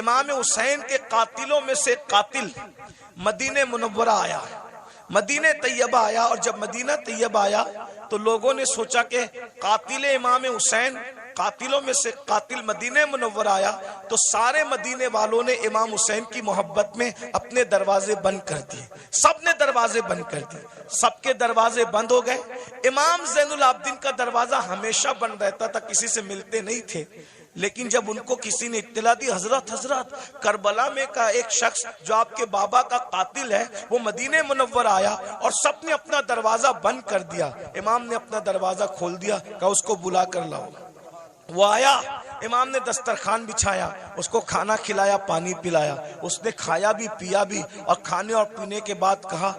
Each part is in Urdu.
امام حسین کے قاتلوں میں سے قاتل مدینہ منورہ آیا، مدینہ طیبہ آیا، اور جب مدینہ طیبہ آیا تو لوگوں نے سوچا کہ قاتل امام حسین، قاتلوں میں سے قاتل مدینہ منورہ آیا، تو سارے مدینے والوں نے امام حسین کی محبت میں اپنے دروازے بند کر دیے، سب نے دروازے بند کر دیے، سب کے دروازے بند ہو گئے۔ امام زین العابدین کا دروازہ ہمیشہ بند رہتا تھا، کسی سے ملتے نہیں تھے، لیکن جب ان کو کسی نے اطلاع دی، حضرت کربلا میں کا ایک شخص جو آپ کے بابا کا قاتل ہے وہ مدینہ منور آیا، اور سب نے اپنا دروازہ بند کر دیا، امام نے اپنا دروازہ کھول دیا، کہا اس کو بلا کر لاؤ۔ وہ آیا، امام نے دسترخوان بچھایا، اس کو کھانا کھلایا، پانی پلایا، اس نے کھایا بھی پیا بھی، اور کھانے اور پینے کے بعد کہا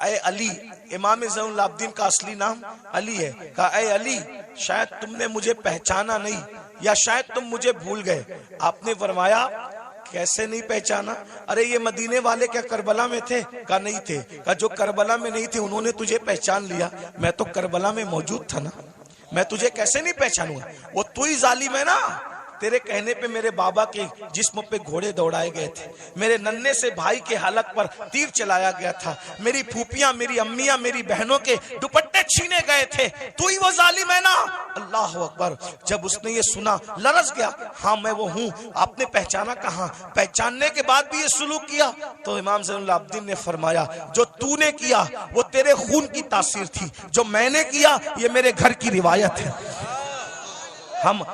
اے علی، امام زین العابدین کا اصلی نام علی ہے، کہا اے علی، شاید تم نے مجھے پہچانا نہیں، یا شاید تم مجھے بھول گئے۔ آپ نے فرمایا کیسے نہیں پہچانا؟ ارے یہ مدینے والے کیا کربلا میں تھے؟ کہا نہیں تھے۔ کہا جو کربلا میں نہیں تھے انہوں نے تجھے پہچان لیا، میں تو کربلا میں موجود تھا نا، میں تجھے کیسے نہیں پہچانوں گا؟ وہ تو ہی ظالم ہے نا، تیرے کہنے پہ میرے بابا کے جسم پہ گھوڑے دوڑائے گئے تھے، میرے ننھے سے بھائی کے حلق پر تیر چلایا گیا تھا، میری پھوپیاں، میری امیاں، میری بہنوں کے دوپٹے چھینے گئے تھے، تو ہی وہ ظالم ہے نا۔ اللہ اکبر۔ جب اس نے یہ سنا لرز گیا، ہاں میں وہ ہوں۔ آپ نے پہچانا کہاں؟ پہچاننے کے بعد بھی یہ سلوک کیا؟ تو امام زین العابدین نے فرمایا جو تو نے کیا وہ تیرے خون کی تاثیر تھی، جو میں نے کیا یہ میرے گھر کی روایت ہے۔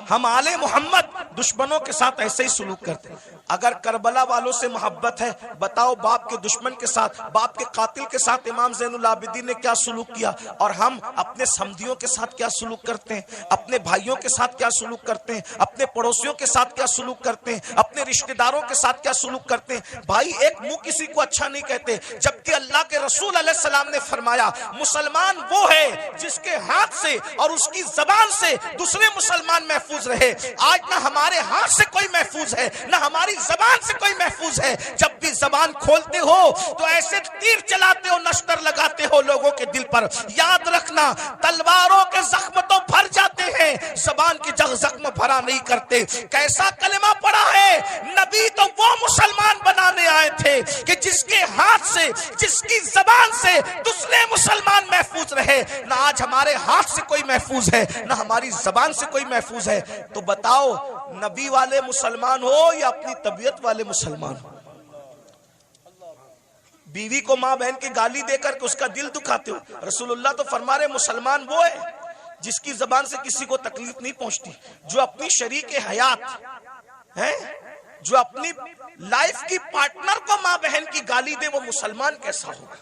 ہم آل محمد دشمنوں کے ساتھ ایسے ہی سلوک کرتے ہیں۔ اگر کربلا والوں سے محبت ہے، بتاؤ باپ کے دشمن کے ساتھ، باپ کے قاتل کے ساتھ امام زین العابدین نے کیا سلوک کیا، اور ہم اپنے سمدھیوں کے ساتھ کیا سلوک کرتے ہیں، اپنے بھائیوں کے ساتھ کیا سلوک کرتے ہیں، اپنے پڑوسیوں کے ساتھ کیا سلوک کرتے ہیں، اپنے رشتہ داروں کے ساتھ کیا سلوک کرتے ہیں۔ بھائی ایک منہ کسی کو اچھا نہیں کہتے، جبکہ اللہ کے رسول علیہ السلام نے فرمایا مسلمان وہ ہے جس کے ہاتھ سے اور اس کی زبان سے دوسرے مسلمان محفوظ رہے۔ آج نہ ہمارے ہاتھ سے کوئی محفوظ ہے، نہ ہماری زبان سے کوئی محفوظ ہے۔ جب بھی زبان کھولتے ہو تو ایسے تیر چلاتے ہو، نشتر لگاتے ہو لوگوں کے دل پر۔ یاد رکھنا تلواروں کے زخم تو بھر جاتے ہیں، زبان کے زخم بھرا نہیں کرتے۔ کیسا کلمہ پڑا ہے؟ نبی تو وہ مسلمان بنانے آئے تھے کہ جس کے ہاتھ سے، جس کی زبان سے دوسرے مسلمان محفوظ رہے۔ نہ آج ہمارے ہاتھ سے کوئی محفوظ ہے، نہ ہماری زبان سے کوئی محفوظ ہے۔ تو بتاؤ نبی والے مسلمان ہو یا اپنی طبیعت والے مسلمان ہو؟ بیوی کو ماں بہن کی گالی دے کر کے اس کا دل دکھاتے ہو؟ رسول اللہ تو فرما رہے مسلمان وہ ہے جس کی زبان سے کسی کو تکلیف نہیں پہنچتی، جو اپنی شریک حیات ہے، جو اپنی لائف کی پارٹنر کو ماں بہن کی گالی دے، وہ مسلمان کیسا ہوگا؟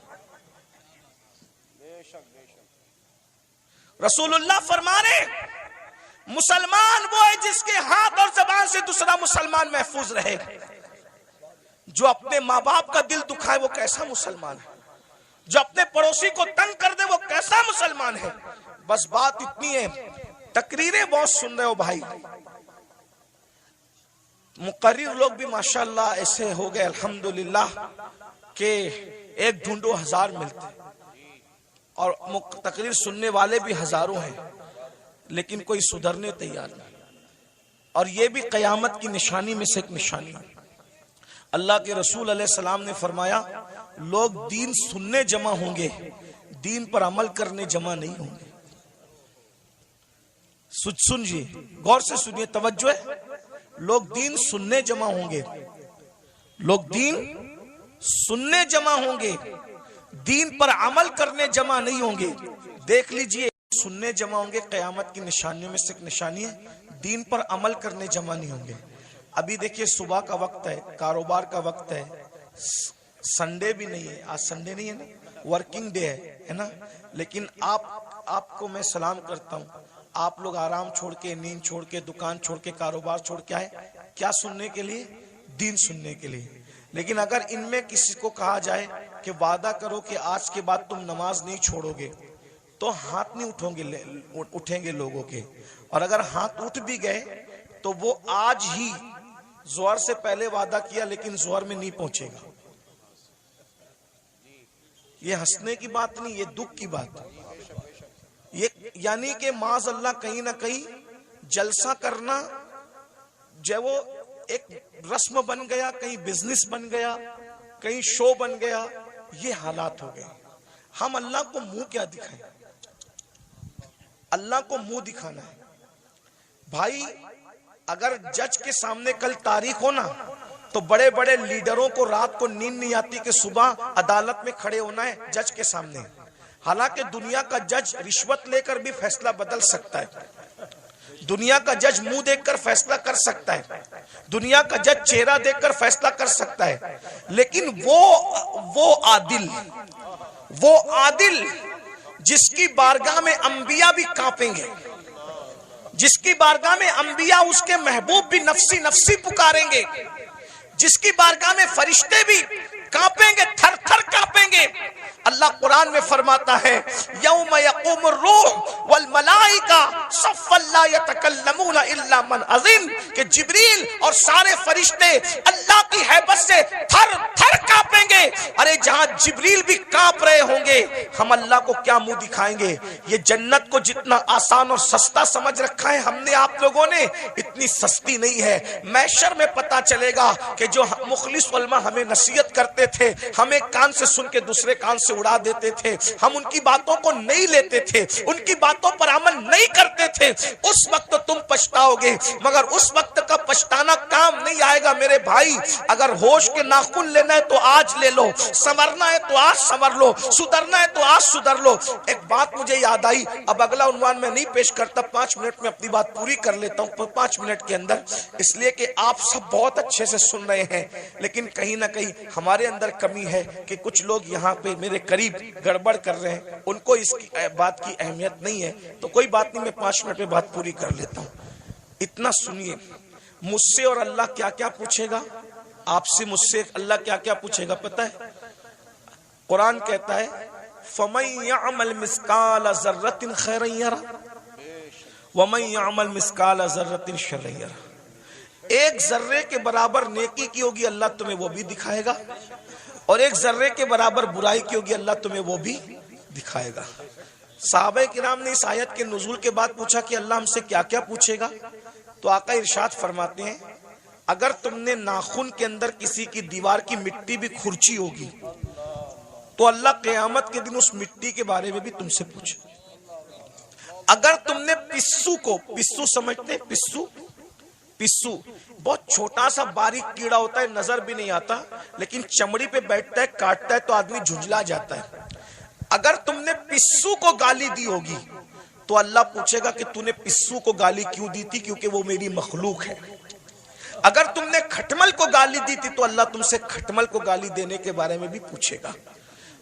رسول اللہ فرما رہے مسلمان وہ ہے جس کے ہاتھ اور زبان سے دوسرا مسلمان محفوظ رہے۔ جو اپنے ماں باپ کا دل دکھائے وہ کیسا مسلمان ہے؟ جو اپنے پڑوسی کو تنگ کر دے وہ کیسا مسلمان ہے؟ بس بات اتنی ہے، تقریریں بہت سن رہے ہو بھائی، مقرر لوگ بھی ماشاءاللہ ایسے ہو گئے الحمدللہ کہ ایک ڈھونڈو ہزار ملتے، اور تقریر سننے والے بھی ہزاروں ہیں، لیکن کوئی سدھرنے تیار نہیں۔ اور یہ بھی قیامت کی نشانی میں سے ایک نشانی ہے۔ اللہ کے رسول علیہ السلام نے فرمایا لوگ دین سننے جمع ہوں گے، دین پر عمل کرنے جمع نہیں ہوں گے۔ سنجھئے، غور سے سنیے، توجہ ہے۔ لوگ دین سننے جمع ہوں گے، لوگ دین سننے جمع ہوں گے، دین پر عمل کرنے جمع نہیں ہوں گے۔ دیکھ لیجئے، سننے جمع ہوں گے، قیامت کی نشانیوں میں سے ایک نشانی ہے، دین پر عمل کرنے جمع نہیں ہوں گے۔ ابھی دیکھیے صبح کا وقت ہے، کاروبار کا وقت ہے، سنڈے بھی نہیں ہے، آج سنڈے نہیں ہے نا، ورکنگ ڈے ہے نا، لیکن آپ کو میں سلام کرتا ہوں، آپ لوگ آرام چھوڑ کے، نیند چھوڑ کے، دکان چھوڑ کے، کاروبار چھوڑ کے آئے، کیا سننے کے لیے؟ دین سننے کے لیے۔ لیکن اگر ان میں کسی کو کہا جائے کہ وعدہ کرو کہ آج کے بعد تم نماز نہیں چھوڑو گے، تو ہاتھ نہیں اٹھیں گے لوگوں کے، اور اگر ہاتھ اٹھ بھی گئے تو وہ آج ہی ظہر سے پہلے وعدہ کیا لیکن ظہر میں نہیں پہنچے گا۔ یہ ہنسنے کی بات نہیں، یہ دکھ کی بات، یہ یعنی کہ معاذ اللہ کہیں نہ کہیں جلسہ کرنا جو وہ ایک رسم بن گیا، کہیں بزنس بن گیا، کہیں شو بن گیا، یہ حالات ہو گئے۔ ہم اللہ کو منہ کیا دکھائیں؟ اللہ کو منہ دکھانا ہے بھائی۔ اگر جج کے سامنے کل تاریخ ہو نا تو بڑے بڑے لیڈروں کو رات کو نیند نہیں آتی کہ صبح عدالت میں کھڑے ہونا ہے جج کے سامنے۔ حالانکہ دنیا کا جج رشوت لے کر بھی فیصلہ بدل سکتا ہے، دنیا کا جج منہ دیکھ کر فیصلہ کر سکتا ہے، دنیا کا جج چہرہ دیکھ کر فیصلہ کر سکتا ہے، لیکن وہ عادل جس کی بارگاہ میں انبیاء بھی کانپیں گے، جس کی بارگاہ میں انبیاء اس کے محبوب بھی نفسی نفسی پکاریں گے، جس کی بارگاہ میں فرشتے بھی کانپیں گے، تھر تھر کانپیں گے۔ اللہ قرآن میں فرماتا ہے یوم یقوم الروح والملائکہ صفا لا یتکلمون الا من اذن، کہ جبریل اور سارے فرشتے اللہ کی ہیبت سے تھر تھر کانپیں گے۔ ارے جہاں جبریل بھی کانپ رہے ہوں گے، ہم اللہ کو کیا منہ دکھائیں گے؟ یہ جنت کو جتنا آسان اور سستا سمجھ رکھا ہے ہم نے، آپ لوگوں نے، اتنی سستی نہیں ہے۔ محشر میں پتا چلے گا کہ جو مخلص علماء ہمیں نصیحت کرتے تھے، ہمیں کان سے سن کے دوسرے کان سے اڑا دیتے تھے، ہم ان کی باتوں کو نہیں لیتے تھے، ان کی باتوں پر عمل نہیں کرتے تھے، اس وقت تم پچھتاؤ گے، مگر اس وقت کا پچھتانا کام نہیں آئے گا میرے بھائی۔ اگر ہوش کے ناخن لینا ہے تو آج لے لو، سنورنا ہے تو آج سنور لو، سدھرنا ہے تو آج سدھر لو۔ ایک بات مجھے یاد آئی، اب اگلا عنوان میں نہیں پیش کرتا، 5 منٹ میں اپنی بات پوری کر لیتا ہوں 5 منٹ کے اندر، اس لیے کہ آپ سب بہت اچھے سے سن رہے ہیں، لیکن کہیں نہ کہیں ہمارے اندر کمی ہے کہ کچھ لوگ یہاں پہ میرے قریب گڑبڑ کر رہے ہیں، ان کو اس کی بات کی اہمیت نہیں ہے، تو کوئی بات نہیں، میں 5 منٹ میں بات پوری کر لیتا ہوں۔ اتنا سنیے، مجھ سے اور اللہ کیا کیا پوچھے گا، آپ سے مجھ سے اللہ کیا کیا پوچھے گا پتہ ہے؟ قرآن کہتا ہے فَمَن يَعْمَلْ مِثْقَالَ ذَرَّةٍ خَيْرًا يَرَهُ وَمَن يَعْمَلْ مِثْقَالَ ذَرَّةٍ شَرًّا يَرَهُ۔ ایک ذرے کے برابر نیکی کی ہوگی اللہ تمہیں وہ بھی دکھائے گا، اور ایک ذرے کے برابر برائی کی ہوگی اللہ تمہیں وہ بھی دکھائے گا۔ صحابہ کرام نے اس آیت کے نزول کے بعد پوچھا کہ اللہ ہم سے کیا کیا پوچھے گا؟ تو آقا ارشاد فرماتے ہیں اگر تم نے ناخن کے اندر کسی کی دیوار کی مٹی بھی کھرچی ہوگی تو اللہ قیامت کے دن اس مٹی کے بارے میں بھی تم سے پوچھے۔ اگر تم نے پسو سمجھتے ہیں؟ پسو بہت چھوٹا سا باریک کیڑا ہوتا ہے، نظر بھی نہیں آتا، لیکن چمڑی پہ بیٹھتا ہے، کاٹتا ہے تو آدمی جھنجلا جاتا ہے۔ اگر تم نے پسو کو گالی دی ہوگی تو اللہ پوچھے گا کہ تو نے پسو کو گالی کیوں دی تھی؟ کیونکہ وہ میری مخلوق ہے۔ اگر تم نے کھٹمل کو گالی دی تھی تو اللہ تم سے کھٹمل کو گالی دینے کے بارے میں بھی پوچھے گا۔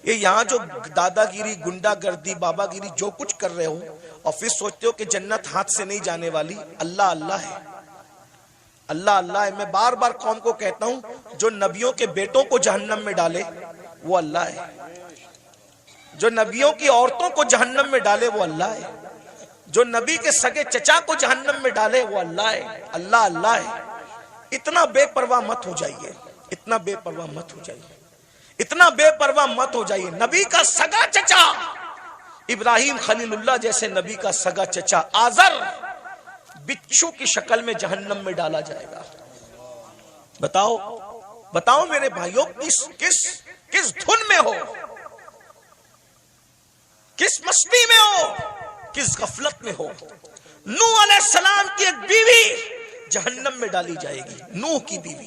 یہ یہاں جو دادا گیری، گنڈا گردی، بابا گیری جو کچھ کر رہے ہو اور پھر سوچتے ہو کہ جنت ہاتھ سے نہیں جانے والی، اللہ اللہ ہے، اللہ اللہ ہے۔ میں بار بار قوم کو کہتا ہوں جو نبیوں کے بیٹوں کو جہنم میں ڈالے وہ اللہ ہے، جو نبیوں کی عورتوں کو جہنم میں ڈالے وہ اللہ ہے، جو نبی کے سگے چچا کو جہنم میں ڈالے وہ اللہ ہے، اللہ اللہ ہے۔ اتنا بے پرواہ مت ہو جائیے، اتنا بے پرواہ مت ہو جائیے، اتنا بے پرواہ مت ہو جائیے۔ نبی کا سگا چچا ابراہیم خلیل اللہ جیسے نبی کا سگا چچا آزر بچھو کی شکل میں جہنم میں ڈالا جائے گا۔ بتاؤ میرے بھائیوں، کس دھن میں ہو، کس مستی میں ہو، کس غفلت میں ہو؟ نوح علیہ السلام کی ایک بیوی جہنم میں ڈالی جائے گی، نوح کی بیوی،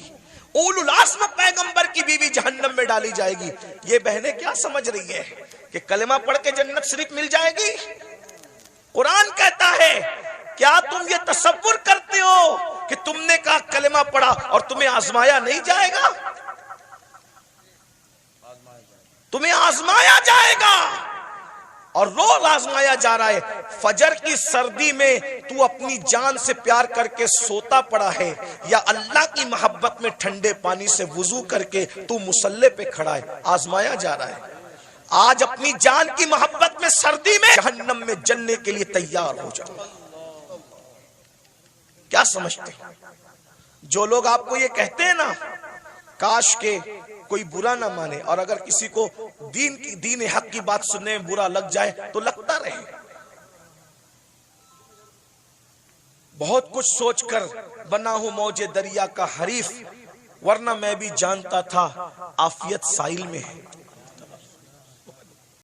اولو العزم پیغمبر کی بیوی جہنم میں ڈالی جائے گی۔ یہ بہنیں کیا سمجھ رہی ہے کہ کلمہ پڑھ کے جنت صرف مل جائے گی؟ قرآن کہتا ہے کیا تم یہ تصور کرتے ہو کہ تم نے کہا کلمہ پڑھا اور تمہیں آزمایا نہیں جائے گا؟ تمہیں آزمایا جائے گا، اور روز آزمایا جا رہا ہے۔ فجر کی سردی میں تو اپنی جان سے پیار کر کے سوتا پڑا ہے، یا اللہ کی محبت میں ٹھنڈے پانی سے وضو کر کے تو مصلی پہ کھڑا ہے، آزمایا جا رہا ہے۔ آج اپنی جان کی محبت میں سردی میں جہنم میں جلنے کے لیے تیار ہو جاؤ۔ کیا سمجھتے ہیں؟ جو لوگ آپ کو یہ کہتے ہیں نا کاش کے کوئی برا نہ مانے، اور اگر کسی کو دین حق کی بات سننے میں برا لگ جائے تو لگتا رہے، بہت کچھ سوچ کر بنا ہوں موج دریا کا حریف، ورنہ میں بھی جانتا تھا عافیت ساحل میں ہے۔